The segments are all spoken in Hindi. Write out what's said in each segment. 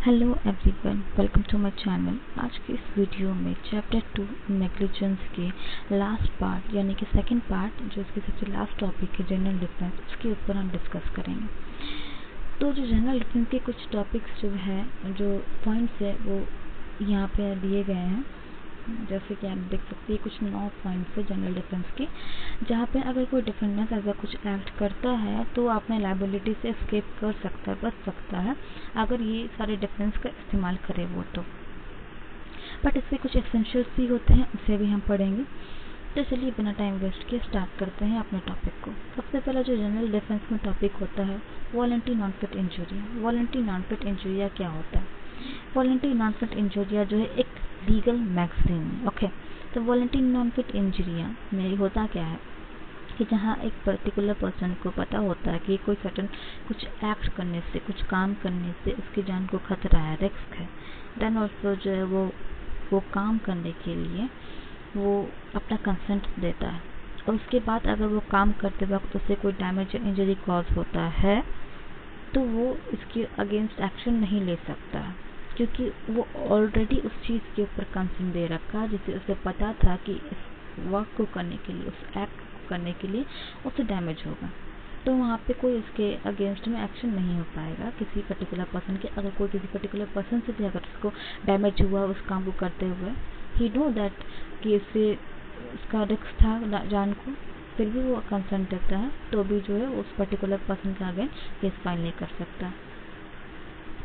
Hello everyone, welcome to my channel. आज के इस वीडियो में चैप्टर 2 नेग्लिजेंस के लास्ट पार्ट यानी कि सेकंड पार्ट जो इसके सबसे लास्ट टॉपिक है जनरल डिफरेंस, उसके ऊपर हम डिस्कस करेंगे। तो जो जनरल डिफरेंस के कुछ टॉपिक्स जो है, जो पॉइंट्स है वो यहाँ पे दिए गए हैं। जैसे कि आप देख सकते हैं कुछ 9 पॉइंट्स है जनरल डिफरेंस के, जहाँ पे अगर कोई डिफेंडेंट ऐसा कुछ एक्ट करता है तो अपने लायबिलिटी से एस्केप कर सकता है, बच सकता है, अगर ये सारे डिफरेंस का इस्तेमाल करे वो तो। बट इसके कुछ एसेंशियल्स भी होते हैं, उसे भी हम पढ़ेंगे। तो चलिए बिना टाइम वेस्ट किए स्टार्ट करते हैं अपने टॉपिक को। सबसे पहला जो जनरल डिफेंस में टॉपिक होता है voluntary non fit injuria. Voluntary non fit injuria क्या होता है? वॉलंटरी नॉन फिट इंजूरिया जो है एक लीगल मैगजीन है। ओके, तो वॉलंटरी नॉन फिट इंजूरिया में होता क्या है कि जहाँ एक पर्टिकुलर पर्सन को पता होता है कि कोई सर्टन कुछ एक्ट करने से, कुछ काम करने से उसकी जान को खतरा है, रिस्क है, देन ऑल्सो जो है वो काम करने के लिए वो अपना कंसेंट देता है, और उसके बाद अगर वो काम करते वक्त उससे कोई डैमेज या इंजरी कॉज होता है तो वो इसके अगेंस्ट एक्शन नहीं ले सकता है, क्योंकि वो ऑलरेडी उस चीज़ के ऊपर कंसेंट दे रखा है जिसे उसे पता था कि इस वर्क को करने के लिए, उस एक्ट को करने के लिए उसे डैमेज होगा। तो वहाँ पे कोई इसके अगेंस्ट में एक्शन नहीं हो पाएगा किसी पर्टिकुलर पर्सन के। अगर कोई किसी पर्टिकुलर पर्सन से भी अगर उसको डैमेज हुआ उस काम को करते हुए, ही नो दैट कि इससे उसका रिस्क था जान को, फिर भी वो कंसर्न देता है, तो भी जो है उस पर्टिकुलर पर्सन का अगेंस्ट केस फाइल नहीं कर सकता।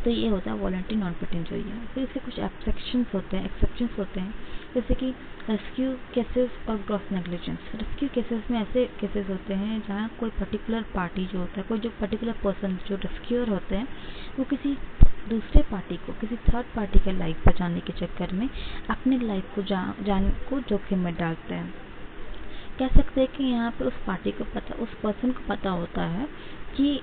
तो ये होता है वॉलंटरी नॉन फिट इंजूरिया। फिर इसके कुछ एक्सेप्शंस होते हैं, जैसे कि रेस्क्यू केसेस और ग्रॉस नेग्लिजेंस। रेस्क्यू केसेस में ऐसे केसेस होते हैं जहाँ कोई पर्टिकुलर पार्टी जो होता है, कोई जो पर्टिकुलर पर्सन जो रेस्क्यूअर होते हैं, वो किसी दूसरे पार्टी को, किसी थर्ड पार्टी के लाइफ बचाने के चक्कर में अपने लाइफ को जान को जोखिम में डालते हैं। कह सकते हैं कि यहाँ पे उस पर्सन को पता होता है कि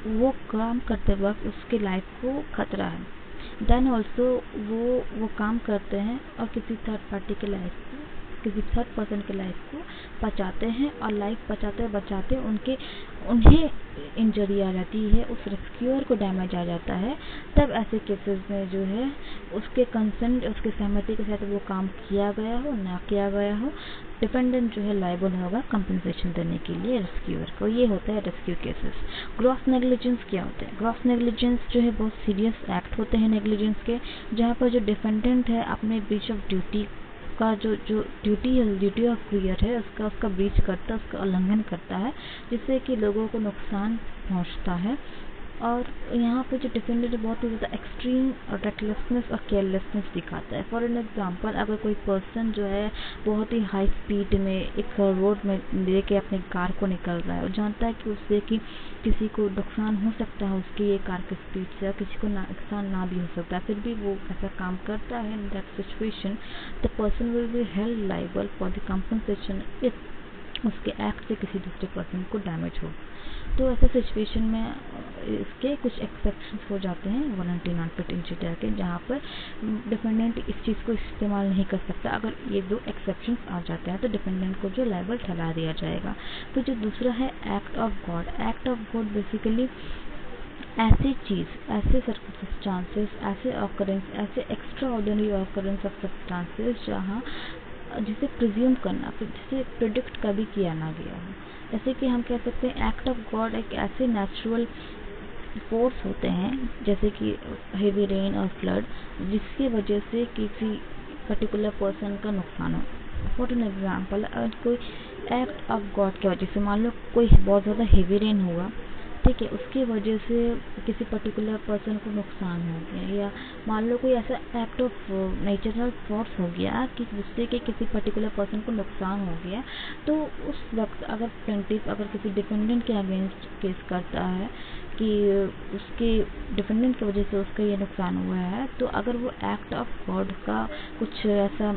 वो काम करते वक्त उसके लाइफ को खतरा है, देन ऑल्सो वो काम करते हैं और किसी थर्ड पार्टी के लाइफ को, किसी थर्ड पर्सन के लाइफ को बचाते हैं, और लाइफ बचाते उन्हें इंजरी आ जाती है, उस रेस्क्यूअर को डैमेज आ जाता है। तब ऐसे केसेस में जो है उसके कंसेंट, उसके सहमति के साथ वो काम किया गया हो ना किया गया हो, डिपेंडेंट जो है लायबल होगा कंपनसेशन देने के लिए रेस्क्यूअर को। ये होता है रेस्क्यू केसेस। ग्रॉस नेग्लिजेंस क्या होते हैं? ग्रॉस नेग्लिजेंस जो है बहुत सीरियस एक्ट होते हैं नेग्लिजेंस के, जहाँ पर जो डिफेंडेंट है अपने ब्रीच ऑफ ड्यूटी का जो ड्यूटी ऑफ केयर है उसका ब्रीच करता है, उसका उल्लंघन करता है, जिससे कि लोगों को नुकसान पहुंचता है। और यहाँ पे जो डिफेंडेंट बहुत ही ज़्यादा एक्सट्रीम रेकलेसनेस और केयरलेसनेस दिखाता है। फॉर एन एग्जांपल, अगर कोई पर्सन जो है बहुत ही हाई स्पीड में एक रोड में लेके अपनी कार को निकल रहा है और जानता है कि उससे कि किसी को नुकसान हो सकता है उसकी ये कार की स्पीड से, किसी को नुकसान ना भी हो सकता है, फिर भी वो ऐसा काम करता है, in that situation the person will be held liable for the compensation if उसके एक्ट से किसी दूसरे पर्सन को डैमेज हो। तो ऐसे सिचुएशन में इसके कुछ एक्सेप्शंस हो जाते हैं वॉलंटरी नॉन फिट इंजूरिया के, जहाँ पर डिफेंडेंट इस चीज़ को इस्तेमाल नहीं कर सकता। अगर ये दो एक्सेप्शंस आ जाते हैं तो डिफेंडेंट को जो लायबल ठहरा दिया जाएगा। तो जो दूसरा है act of God. Act of God basically ऐसी चीज़, ऐसे सर्कमस्टांसेस, ऐसे ऑकरेंस, ऐसे extra ordinary occurrence of substances जहाँ जिसे प्रिज्यूम करना, जिसे प्रिडिक्ट कभी किया ना गया हो। जैसे कि हम कह सकते हैं एक्ट ऑफ गॉड एक ऐसे नेचुरल फोर्स होते हैं, जैसे कि हेवी रेन और फ्लड, जिसकी वजह से किसी पर्टिकुलर पर्सन का नुकसान हो। फॉर एन एग्जाम्पल, अगर कोई एक्ट ऑफ गॉड की वजह से मान लो कोई बहुत ज़्यादा हेवी रेन हुआ, ठीक है, उसकी वजह से किसी पर्टिकुलर पर्सन को नुकसान हो गया, या मान लो कोई ऐसा एक्ट ऑफ नेचुरल फोर्स हो गया कि जिससे कि किसी पर्टिकुलर पर्सन को नुकसान हो गया, तो उस वक्त अगर प्लेंटिफ अगर किसी डिफेंडेंट के अगेंस्ट केस करता है कि उसके डिफेंडेंट की वजह से उसका ये नुकसान हुआ है, तो अगर वो एक्ट ऑफ गॉड का कुछ ऐसा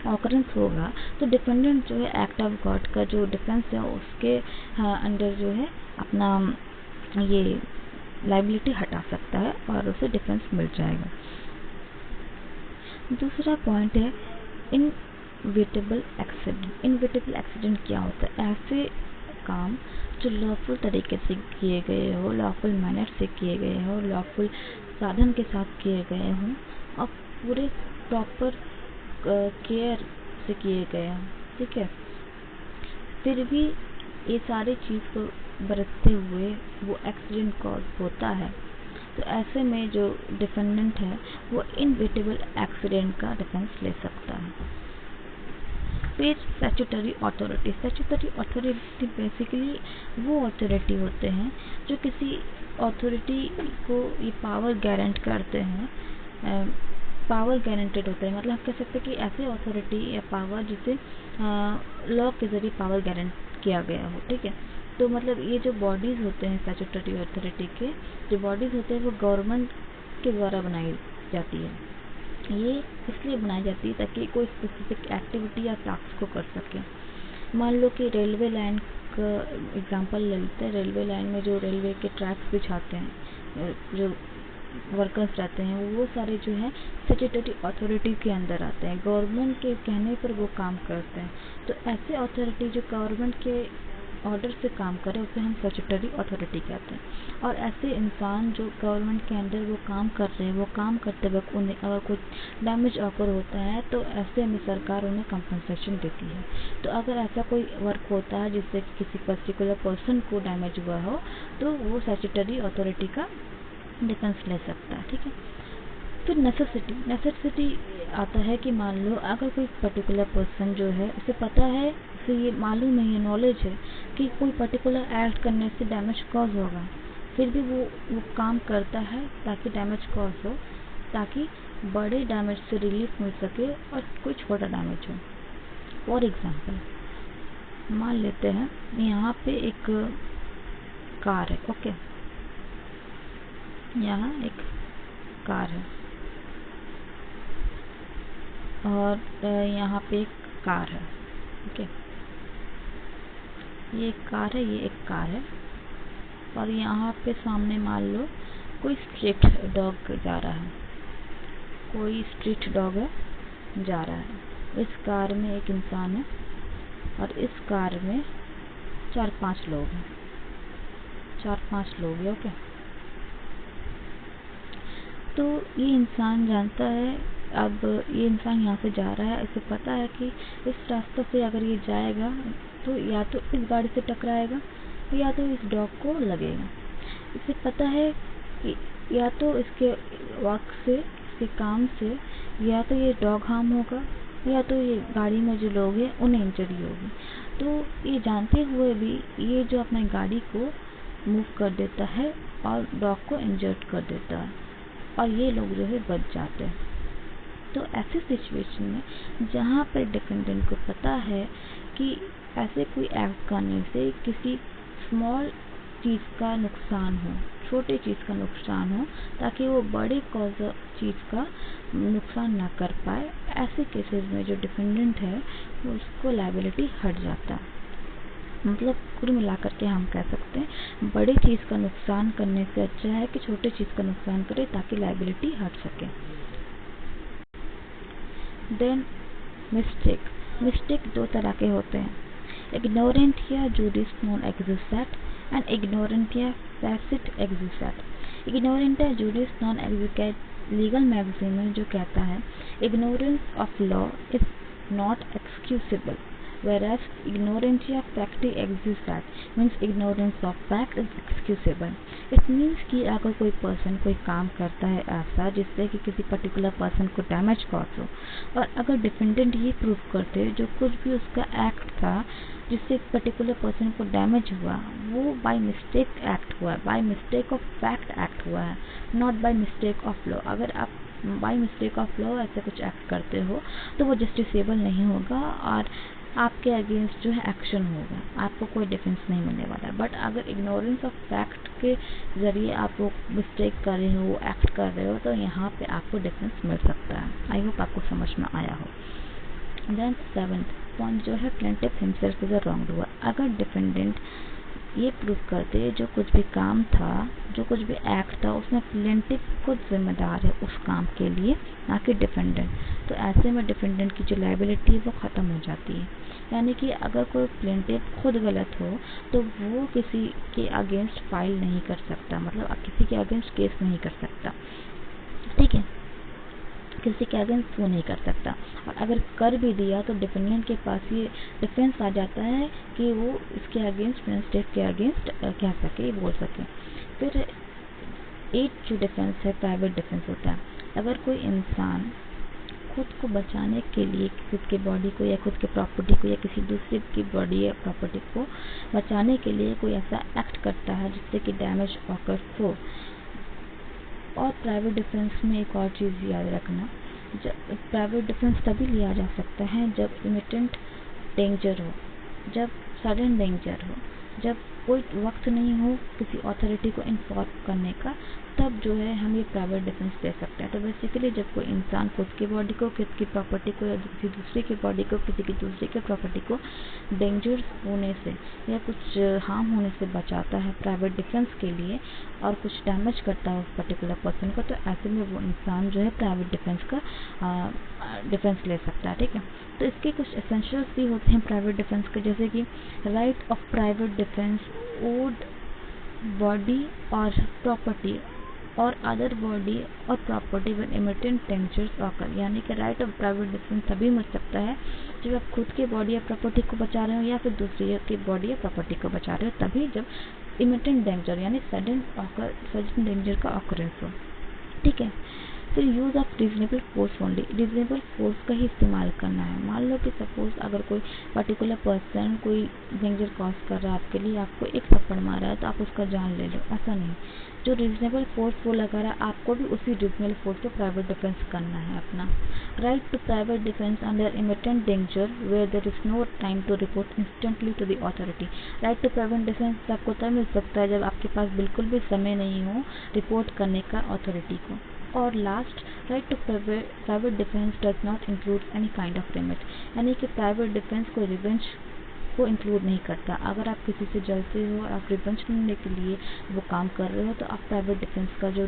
ऑकरेंस होगा तो डिफेंडेंट जो है एक्ट ऑफ गॉड का जो डिफेंस है उसके अंडर जो है अपना ये लायबिलिटी हटा सकता है और उसे डिफेंस मिल जाएगा। दूसरा पॉइंट है इनविटेबल एक्सीडेंट। इनविटेबल एक्सीडेंट क्या होता है? ऐसे काम जो लॉफुल तरीके से किए गए हो, लॉफुल मैनर से किए गए हो, लॉफुल साधन के साथ किए गए हों और पूरे प्रॉपर केयर से किए गए हों, ठीक है, फिर भी ये सारी चीज़ को बरतते हुए वो एक्सीडेंट कॉज होता है, तो ऐसे में जो डिफेंडेंट है वो इनविटेबल एक्सीडेंट का डिफेंस ले सकता है। फिर statutory authority. Statutory authority basically वो अथॉरिटी होते हैं जो किसी अथॉरिटी को ये पावर गारंट करते हैं, पावर गारंटेड होता है, मतलब आप कह सकते हैं कि ऐसे अथॉरिटी या पावर जिसे लॉ के जरिए पावर गारंट किया गया हो, ठीक है। तो मतलब ये जो बॉडीज़ होते हैं स्टैट्यूटरी अथॉरिटी के जो बॉडीज़ होते हैं वो गवर्नमेंट के द्वारा बनाई जाती है। ये इसलिए बनाई जाती है ताकि कोई स्पेसिफिक एक्टिविटी या टास्क को कर सके। मान लो कि रेलवे लाइन का एग्जांपल ले लेते हैं। रेलवे लाइन में जो रेलवे के ट्रैक्स बिछाते हैं, जो वर्कर्स रहते हैं, वो सारे जो है स्टैट्यूटरी अथॉरिटी के अंदर आते हैं, गवर्नमेंट के कहने पर वो काम करते हैं। तो ऐसे अथॉरिटी जो गवर्नमेंट के ऑर्डर से काम करे उसे हम स्टैट्यूटरी अथॉरिटी कहते हैं। और ऐसे इंसान जो गवर्नमेंट के अंदर वो काम कर रहे हैं, वो काम करते वक्त उन्हें अगर कुछ डैमेज ऑकर होता है तो ऐसे में सरकार उन्हें कंपनसेशन देती है। तो अगर ऐसा कोई वर्क होता है जिससे किसी पर्टिकुलर पर्सन को डैमेज हुआ हो तो वो स्टैट्यूटरी अथॉरिटी का डिफेंस ले सकता है, ठीक है। फिर नेसेसिटी आता है कि मान लो अगर कोई पर्टिकुलर पर्सन जो है उसे पता है, उसे ये मालूम है, ये नॉलेज है कि कोई पर्टिकुलर एक्ट करने से डैमेज कॉज होगा, फिर भी वो काम करता है ताकि डैमेज कॉज हो, ताकि बड़े डैमेज से रिलीफ मिल सके और कोई छोटा डैमेज हो। फॉर एग्जाम्पल मान लेते हैं यहाँ पे एक कार है, ओके, यहाँ एक कार है और यहाँ पे एक कार है, ओके, ये एक कार है, ये एक कार है और यहाँ पे सामने मान लो कोई स्ट्रीट डॉग जा रहा है, कोई स्ट्रीट डॉग है जा रहा है। इस कार में एक इंसान है और इस कार में 4-5 लोग हैं, 4-5 लोग हैं, ओके। तो ये इंसान जानता है, अब ये इंसान यहाँ से जा रहा है, इसे पता है कि इस रास्ते से अगर ये जाएगा तो या तो इस गाड़ी से टकराएगा या तो इस डॉग को लगेगा। इसे पता है कि या तो इसके वर्क से, इसके काम से या तो ये डॉग हार्म होगा या तो ये गाड़ी में जो लोग हैं उन्हें इंजरी होगी। तो ये जानते हुए भी ये जो अपनी गाड़ी को मूव कर देता है और डॉग को इंजर्ड कर देता है और ये लोग जो है बच जाते हैं। तो ऐसे सिचुएशन में जहाँ पर डिफेंडेंट को पता है कि ऐसे कोई एक्ट करने से किसी स्मॉल चीज़ का नुकसान हो, छोटे चीज़ का नुकसान हो, ताकि वो बड़े कॉज चीज़ का नुकसान ना कर पाए, ऐसे केसेस में जो डिफेंडेंट है उसको लायबिलिटी हट जाता है। मतलब कुल मिलाकर के हम कह सकते हैं बड़ी चीज़ का नुकसान करने से अच्छा है कि छोटे चीज़ का नुकसान करे ताकि लायबिलिटी हट सके। देन मिस्टेक 2 तरह के होते हैं, इग्नोरेंट या जुडिस नॉन एग्जिस्टेंट एंड इग्नोरेंट या टैसिट एग्जिस्टेंट। इग्नोरेंट या जुडिस नॉन एग्जिस्टेंट लीगल मैगजीन में जो कहता है ignorance of law is not excusable, whereas ignorantia facti existat means ignorance of fact is excusable. It means कि अगर कोई पर्सन कोई काम करता है ऐसा जिससे कि किसी पर्टिकुलर पर्सन को डैमेज कॉज हो और अगर डिफेंडेंट ये प्रूव करते जो कुछ भी उसका एक्ट था जिससे एक पर्टिकुलर पर्सन को डैमेज हुआ वो बाय मिस्टेक एक्ट हुआ है, by mistake of fact act हुआ है, not by mistake of law. अगर आप बाय मिस्टेक ऑफ लॉ ऐसे कुछ एक्ट करते हो तो वो जस्टिसेबल नहीं होगा और आपके अगेंस्ट जो है एक्शन होगा, आपको कोई डिफेंस नहीं मिलने वाला है। बट अगर इग्नोरेंस ऑफ फैक्ट के ज़रिए आप वो मिस्टेक कर रहे हो, एक्ट कर रहे हो, तो यहाँ पे आपको डिफेंस मिल सकता है। आई होप आपको समझ में आया हो। देन 7th पॉइंट जो है प्लेंटिफ हिमसेल्फ इज अ रॉन्गडूअर। अगर डिफेंडेंट ये प्रूव करते जो कुछ भी काम था, जो कुछ भी एक्ट था, उसमें प्लेंटिफ खुद जिम्मेदार है उस काम के लिए, ना कि डिफेंडेंट, तो ऐसे में डिफेंडेंट की जो लायबिलिटी है वो ख़त्म हो जाती है। यानी कि अगर कोई प्लेंटिफ खुद गलत हो तो वो किसी के अगेंस्ट फाइल नहीं कर सकता, मतलब किसी के अगेंस्ट केस नहीं कर सकता। किसी के अगेंस्ट वो नहीं कर सकता, और अगर कर भी दिया तो डिफेंडेंट के पास ये डिफेंस आ जाता है कि वो इसके अगेंस्ट प्लेंटिफ के अगेंस्ट कह सके, बोल सके। फिर एक जो डिफेंस है प्राइवेट डिफेंस होता है। अगर कोई इंसान खुद को बचाने के लिए खुद के बॉडी को या खुद के प्रॉपर्टी को या किसी दूसरे की बॉडी या प्रॉपर्टी को बचाने के लिए कोई ऐसा एक्ट करता है जिससे कि डैमेज ऑकर हो। और प्राइवेट डिफेंस में एक और चीज़ याद रखना, जब प्राइवेट डिफेंस तभी लिया जा सकता है जब इमिटेंट डेंजर हो, जब सडन डेंजर हो, जब कोई वक्त नहीं हो किसी अथॉरिटी को इन्फॉर्म करने का, तब जो है हम ये प्राइवेट डिफेंस दे सकते हैं। तो बेसिकली जब कोई इंसान खुद की बॉडी को, खुद की प्रॉपर्टी को या किसी दूसरे की बॉडी को, किसी की दूसरे की प्रॉपर्टी को डेंजर होने से या कुछ हार्म होने से बचाता है प्राइवेट डिफेंस के लिए और कुछ डैमेज करता है उस पर्टिकुलर पर्सन को, तो ऐसे में वो इंसान जो है प्राइवेट डिफेंस का डिफेंस ले सकता है। ठीक है, तो इसके कुछ एसेंशियल्स भी होते हैं प्राइवेट डिफेंस के, जैसे कि right of private defence of body और प्रॉपर्टी और अदर बॉडी और property with imminent dangers occur. यानी कि राइट ऑफ प्राइवेट डिफेंस तभी मिल सकता है जब आप खुद की बॉडी या प्रॉपर्टी को बचा रहे हो या फिर दूसरी की बॉडी या प्रॉपर्टी को बचा रहे हो, तभी जब इमिटेंट डेंजर यानी सडन डेंजर का ऑकरेंस हो। ठीक है, फिर use of reasonable force only, reasonable force का ही इस्तेमाल करना है। मान लो कि सपोज अगर कोई पर्टिकुलर पर्सन कोई डेंजर कॉज कर रहा है आपके लिए, आपको एक थप्पड़ मारा है तो आप उसका जान ले लो, ऐसा नहीं। जो रीजनेबल फोर्स वो लगा रहा है आपको भी उसी रीजनेबल फोर्स पे प्राइवेट डिफेंस करना है अपना। Right to private defence under imminent danger where there is no time to report instantly to the authority. Right to private defence आपको तब मिल सकता है जब आपके पास बिल्कुल भी समय नहीं हो रिपोर्ट करने का अथॉरिटी को। और last, right to private defence does not include any kind of limit, यानी कि प्राइवेट डिफेंस को रिवेंज को इंक्लूड नहीं करता। अगर आप किसी से जलते हो और आप रिवेंज लेने के लिए वो काम कर रहे हो तो आप प्राइवेट डिफेंस का जो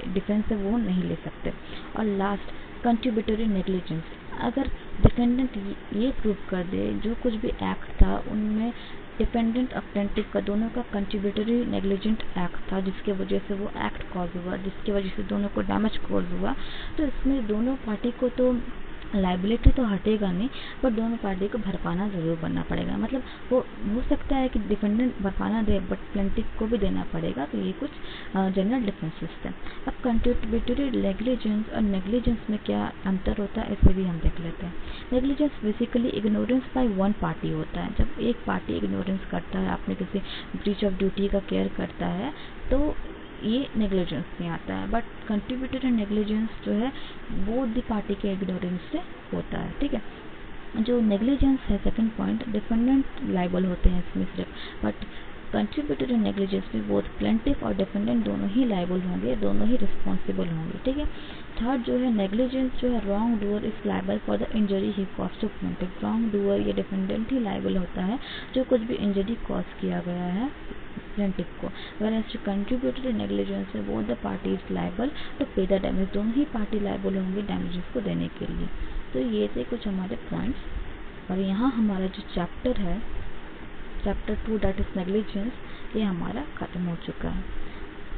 डिफेंस है वो नहीं ले सकते। और लास्ट, कंट्रीब्यूटरी नेग्लिजेंस, अगर डिफेंडेंट ये प्रूव कर दे जो कुछ भी एक्ट था उनमें डिफेंडेंट और प्लेंटिफ का दोनों का कंट्रीब्यूटरी नेग्लिजेंट एक्ट था जिसके वजह से वो एक्ट कॉज हुआ, जिसकी वजह से दोनों को डैमेज कॉज हुआ, तो इसमें दोनों पार्टी को तो लाइबिलिटी तो हटेगा नहीं, पर दोनों पार्टी को भरपाना ज़रूर बनना पड़ेगा। मतलब वो हो सकता है कि डिफेंडेंट भरपाना दे बट प्लेंटिफ को भी देना पड़ेगा, तो ये कुछ जनरल डिफेंसेस थे। अब कंट्रीब्यूटरी नेग्लिजेंस और नेग्लिजेंस में क्या अंतर होता है इसे भी हम देख लेते हैं। Negligence basically ignorance by one party होता है। जब एक पार्टी इग्नोरेंस करता है, आपने किसी ब्रीच ऑफ ड्यूटी का केयर करता है, तो ये नेग्लिजेंस में आता है। बट कंट्रीब्यूटरी नेग्लिजेंस जो है बोथ द पार्टी के इग्नोरेंस से होता है। ठीक है, जो नेग्लिजेंस है सेकंड पॉइंट, डिफेंडेंट लाइबल होते हैं इसमें सिर्फ, बट कंट्रीब्यूटरी नेग्लिजेंस में बोथ प्लेंटिफ और डिफेंडेंट दोनों ही लाइबल होंगे, दोनों ही रिस्पॉन्सिबल होंगे। ठीक है, थर्ड जो है नेग्लिजेंस जो है wrong doer is liable for the injury he cause to plaintiff. Wrong doer या डिफेंडेंट ही लाइबल होता है जो कुछ भी इंजरी कॉज किया गया है प्लेंटिफ को। whereas जो कंट्रीब्यूटरी नेग्लिजेंस है both the parties liable to pay the damage, दोनों ही पार्टी लाइबल होंगे डैमेजेस को देने के लिए। तो ये थे कुछ हमारे पॉइंट्स, और यहाँ हमारा जो चैप्टर है चैप्टर 2 दैट इज नेग्लिजेंस, ये हमारा खत्म हो चुका है।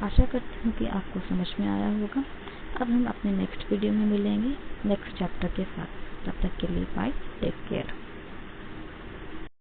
आशा करती हूँ कि आपको समझ में आया होगा। अब हम अपने नेक्स्ट वीडियो में मिलेंगे नेक्स्ट चैप्टर के साथ। तब तक के लिए बाय, टेक केयर।